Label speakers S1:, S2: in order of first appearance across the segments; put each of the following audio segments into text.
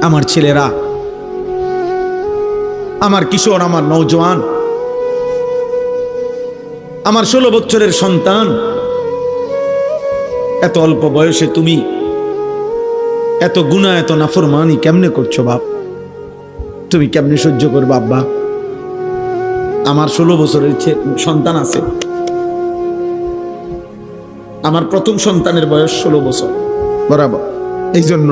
S1: আমার ছেলেরা, আমার কিশোর, আমার নওজোয়ান, আমার 16 বছরের সন্তান, এত অল্প বয়সে তুমি এত গুনাহ, এত নাফরমানি কেমনে করছো বাপ? তুমি কেমনে সহ্য করবে আব্বা? আমার 16 বছরের সন্তান আছে। আমার প্রথম সন্তানের বয়স 16 বছর বরাবর। এই জন্য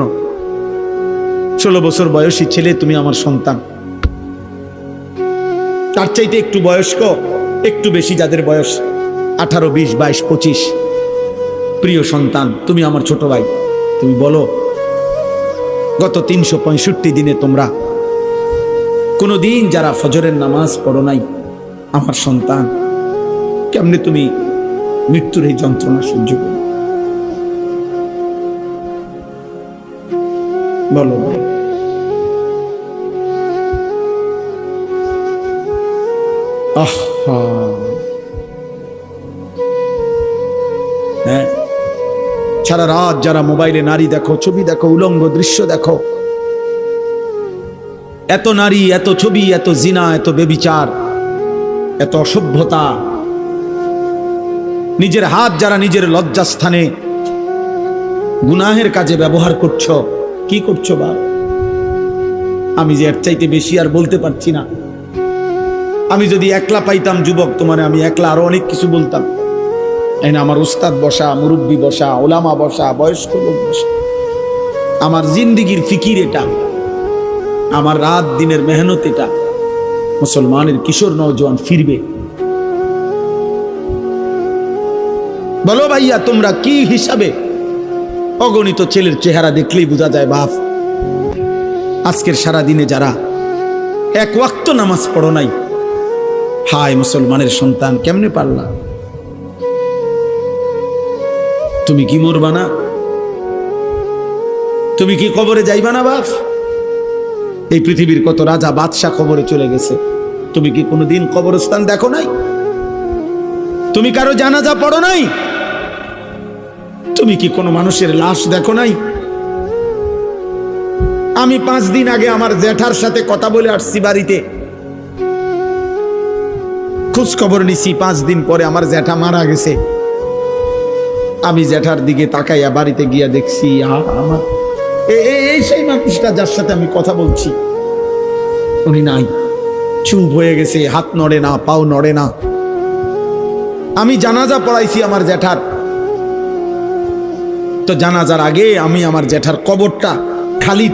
S1: 16 বছর বয়সী ছেলে তুমি আমার সন্তান। তার চাইতে একটু বয়স্ক, একটু বেশি যাদের বয়স 18, 20, 22, 25, প্রিয় সন্তান, তুমি আমার ছোট ভাই। তুমি বলো, গত 365 দিনে তোমরা কোনোদিন যারা ফজরের নামাজ পড়ো নাই, আমার সন্তান, কেমনে তুমি মৃত্যুর এই যন্ত্রণা সহ্য করো? বলো। হ্যাঁ, সারা রাত যারা মোবাইলে নারী দেখো, ছবি দেখো, উলঙ্গ দৃশ্য দেখো, এত নারী, এত ছবি, এত জিনা, এত বেবিচার, এত অসভ্যতা, নিজের হাত যারা নিজের লজ্জাস্থানে গুনাহের কাজে ব্যবহার করছো, কি করছো বা? আমি যে এর চাইতে বেশি আর বলতে পারছি না। আমি যদি একলা পাইতাম যুবক তোমারে, আমি একলা আরো অনেক কিছু বলতাম। এই না, আমার উস্তাদ বসা, মুরব্বী বসা, ওলামা বসা, বয়স্ক লোক বসা, আমার জিন্দিগির ফিকির এটা, আমার রাত দিনের মেহনত এটা। মুসলমানের কিশোর নওজোয়ান ফিরবে। বলো ভাইয়া, তোমরা কি হিসাবে? অগণিত ছেলের চেহারা দেখলেই বোঝা যায় বাপ। আজকের সারা দিনে যারা এক ওয়াক্ত নামাজ পড়ো নাই, হায় মুসলমানের সন্তান, কেমনে পারলা? তুমি কি মরবা না? তুমি কি কবরে যাইবা না বাপ? এই পৃথিবীর কত রাজা বাদশাহ কবরে চলে গেছে, তুমি কি কোনোদিন কবরস্থান দেখো নাই? তুমি কারো জানাজা পড়ো নাই? তুমি কি কোনো মানুষের লাশ দেখো নাই? আমি 5 দিন আগে আমার জ্যাঠার সাথে কথা বলে আসছি বাড়িতে, খোঁজ খবর নিছি। 5 দিন পরে আমার জ্যাঠা মারা গেছে। আমি জ্যাঠার দিকে তাকাইয়া বাড়িতে গিয়া দেখছি, আমার এই সেই মানুষটা যার সাথে আমি কথা বলছি, উনি নাই, চুপ হয়ে গেছে, হাত নড়ে না, পাও নড়ে না। আমি জানাজা পড়াইছি আমার জ্যাঠার, তো জানাজার আগে আমি আমার জ্যাঠার কবরটা খালি